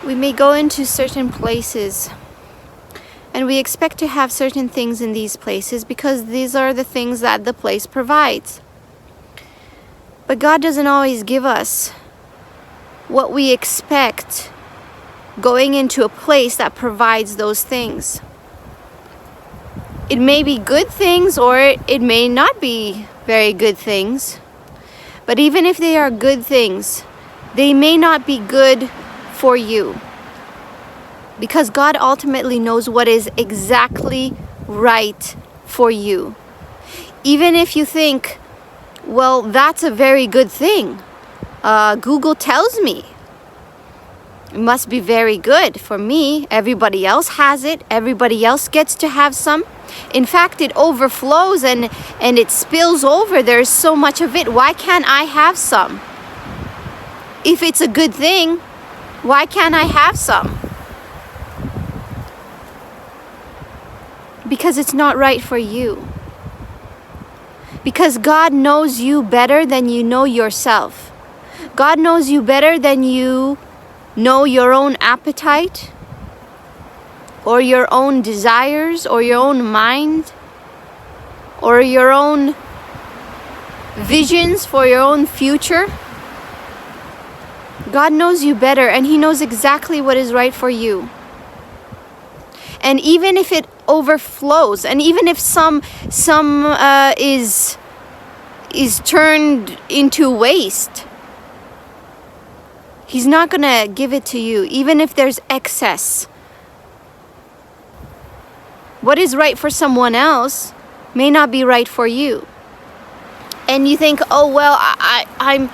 We may go into certain places and we expect to have certain things in these places because these are the things that the place provides. But God doesn't always give us what we expect going into a place that provides those things. It may be good things or it may not be very good things. But even if they are good things, they may not be good for you. Because God ultimately knows what is exactly right for you. Even if you think, well, that's a very good thing. Google tells me it must be very good for me. Everybody else has it. Everybody else gets to have some. In fact, it overflows and it spills over. There's so much of it. Why can't I have some? If it's a good thing, why can't I have some? Because it's not right for you. Because God knows you better than you know yourself. God knows you better than you know your own appetite or your own desires or your own mind or your own visions for your own future. God knows you better and He knows exactly what is right for you. And even if it overflows, and even if some is turned into waste, He's not gonna give it to you, even if there's excess. What is right for someone else may not be right for you. And you think, oh well, I'm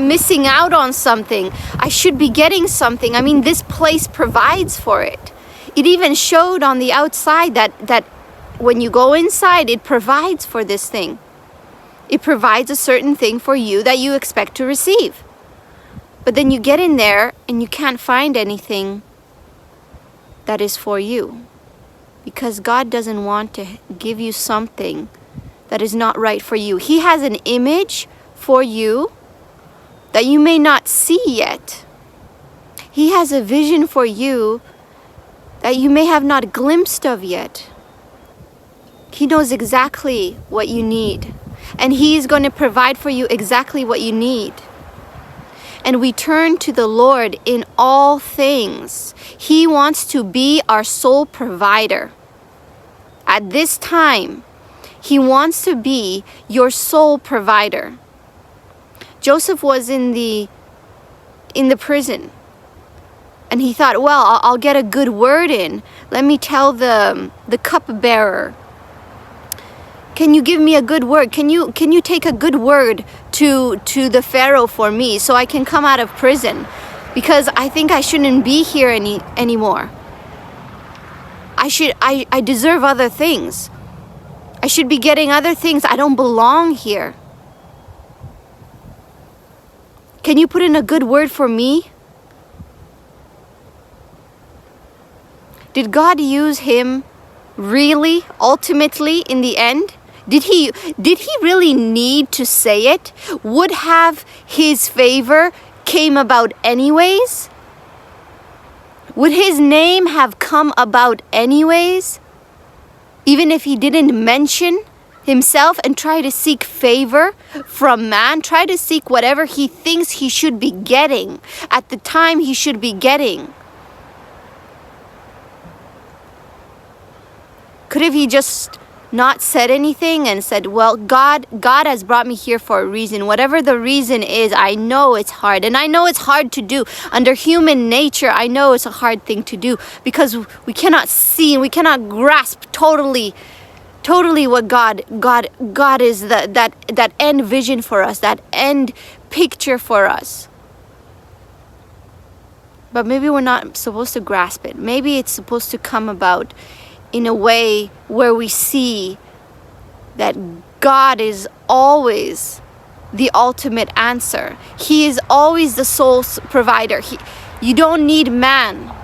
missing out on something. I should be getting something. I mean, this place provides for it. It even showed on the outside that when you go inside, it provides for this thing. It provides a certain thing for you that you expect to receive. But then you get in there and you can't find anything that is for you. Because God doesn't want to give you something that is not right for you. He has an image for you that you may not see yet. He has a vision for you that you may have not glimpsed of yet. He knows exactly what you need. And He is going to provide for you exactly what you need. And we turn to the Lord in all things. He wants to be our sole provider. At this time, He wants to be your sole provider. Joseph was in the prison. And he thought, well, I'll get a good word in. Let me tell the cupbearer. Can you give me a good word? Can you take a good word to the Pharaoh for me so I can come out of prison? Because I think I shouldn't be here anymore. I deserve other things. I should be getting other things. I don't belong here. Can you put in a good word for me? Did God use him really, ultimately, in the end? Did he really need to say it? Would have his favor came about anyways? Would his name have come about anyways? Even if he didn't mention himself and try to seek favor from man, try to seek whatever he thinks he should be getting at the time he should be getting. Could have he just not said anything and said, well, God has brought me here for a reason. Whatever the reason is, I know it's hard. And I know it's hard to do. Under human nature, I know it's a hard thing to do because we cannot see and we cannot grasp totally what God is, that end vision for us, that end picture for us. But maybe we're not supposed to grasp it. Maybe it's supposed to come about in a way where we see that God is always the ultimate answer. He is always the sole provider. You don't need man.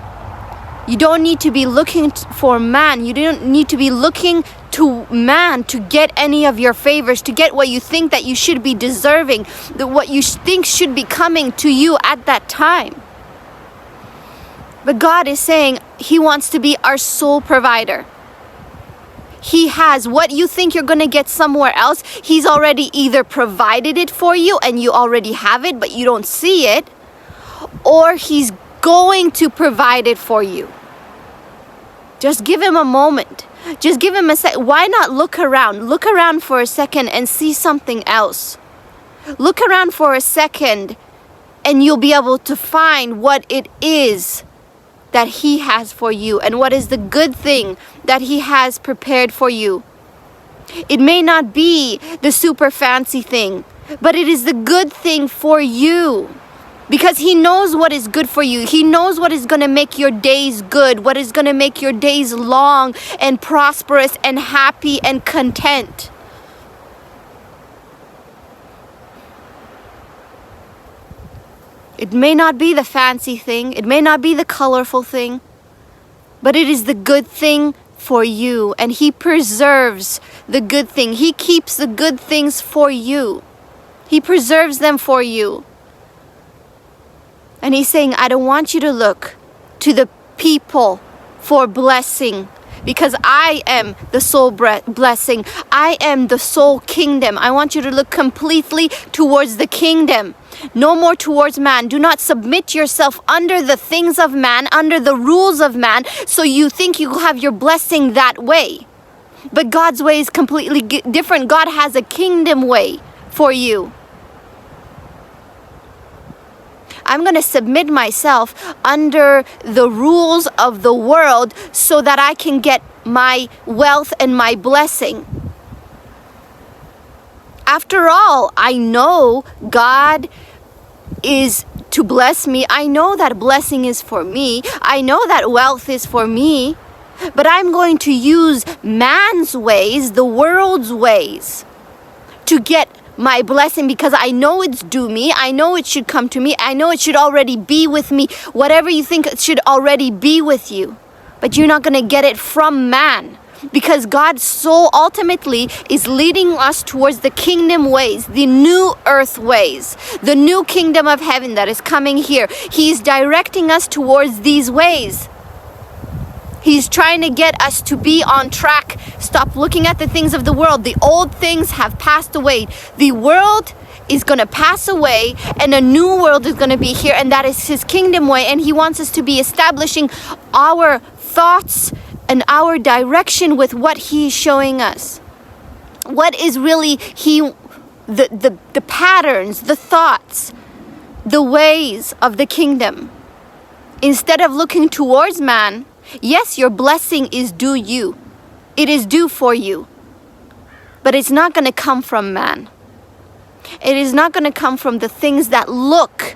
You don't need to be looking for man. You don't need to be looking to man to get any of your favors, to get what you think that you should be deserving, what you think should be coming to you at that time. But God is saying He wants to be our sole provider. He has what you think you're going to get somewhere else. He's already either provided it for you and you already have it, but you don't see it, or He's going to provide it for you. Just give Him a moment. Just give Him a sec. Why not look around? Look around for a second and see something else. Look around for a second and you'll be able to find what it is that He has for you and what is the good thing that He has prepared for you. It may not be the super fancy thing, but it is the good thing for you. Because He knows what is good for you. He knows what is going to make your days good, what is going to make your days long and prosperous and happy and content. It may not be the fancy thing, it may not be the colorful thing, but it is the good thing for you. And He preserves the good thing. He keeps the good things for you. He preserves them for you. And He's saying, I don't want you to look to the people for blessing, because I am the sole blessing. I am the sole kingdom. I want you to look completely towards the kingdom. No more towards man. Do not submit yourself under the things of man, under the rules of man, so you think you have your blessing that way. But God's way is completely different. God has a kingdom way for you. I'm going to submit myself under the rules of the world so that I can get my wealth and my blessing. After all, I know God is to bless me. I know that blessing is for me. I know that wealth is for me. But I'm going to use man's ways, the world's ways, to get my blessing, because I know it's due me. I know it should come to me. I know it should already be with me. Whatever you think it should already be with you. But you're not going to get it from man. Because God's soul ultimately is leading us towards the kingdom ways, the new earth ways, the new kingdom of heaven that is coming here. He's directing us towards these ways. He's trying to get us to be on track. Stop looking at the things of the world. The old things have passed away. The world is going to pass away and a new world is going to be here, and that is His kingdom way. And He wants us to be establishing our thoughts and our direction with what He's showing us. What is really the patterns, the thoughts, the ways of the kingdom. Instead of looking towards man, yes, your blessing is due you. It is due for you. But it's not going to come from man. It is not going to come from the things that look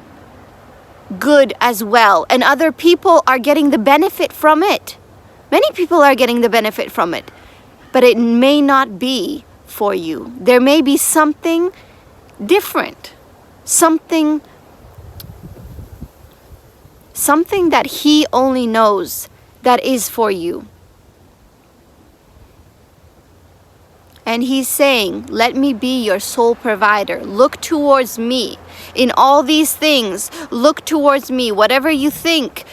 good as well. And other people are getting the benefit from it. Many people are getting the benefit from it. But it may not be for you. There may be something different. Something that He only knows that is for you. And He's saying, let me be your sole provider. Look towards me. In all these things, look towards me. Whatever you think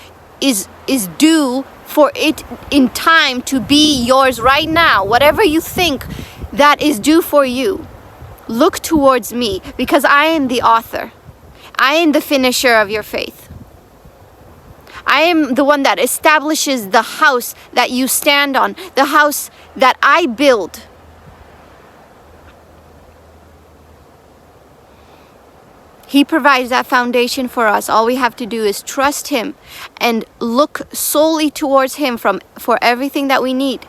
is due for it in time to be yours right now. Whatever you think that is due for you, look towards me, because I am the author. I am the finisher of your faith. I am the one that establishes the house that you stand on, the house that I build. He provides that foundation for us. All we have to do is trust Him and look solely towards Him for everything that we need.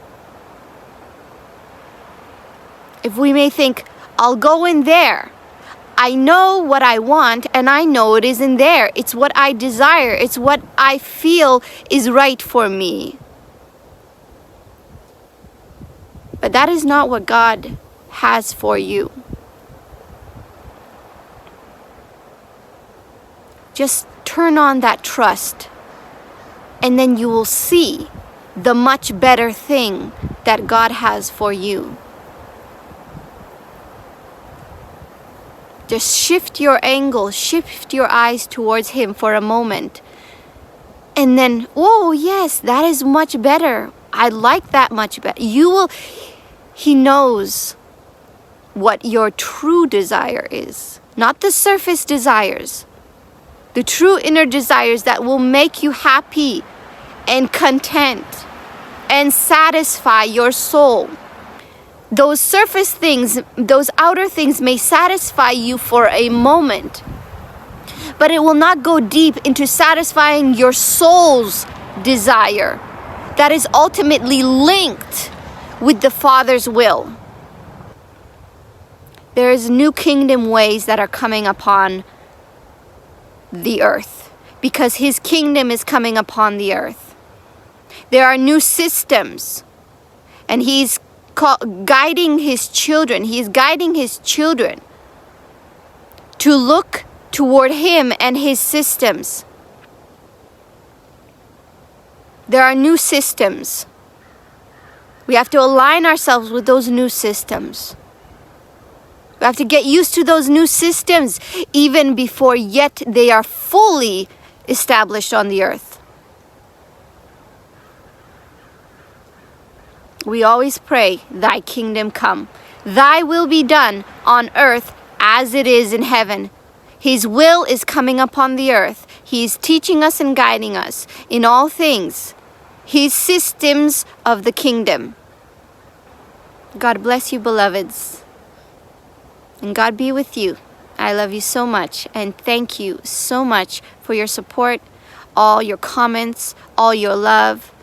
If we may think, I'll go in there. I know what I want and I know it is in there. It's what I desire. It's what I feel is right for me. But that is not what God has for you. Just turn on that trust, and then you will see the much better thing that God has for you. Just shift your angle, shift your eyes towards Him for a moment, And then, oh yes, that is much better. I like that much better. He knows what your true desire is, not the surface desires. The true inner desires that will make you happy and content and satisfy your soul. Those surface things, those outer things may satisfy you for a moment, but it will not go deep into satisfying your soul's desire that is ultimately linked with the Father's will. There is new kingdom ways that are coming upon the earth because His kingdom is coming upon the earth. There are new systems, and He's guiding His children. He is guiding His children to look toward Him and His systems. There are new systems. We have to align ourselves with those new systems. We have to get used to those new systems even before yet they are fully established on the earth. We always pray, Thy kingdom come. Thy will be done on earth as it is in heaven. His will is coming upon the earth. He is teaching us and guiding us in all things. His systems of the kingdom. God bless you, beloveds. And God be with you. I love you so much. And thank you so much for your support, all your comments, all your love.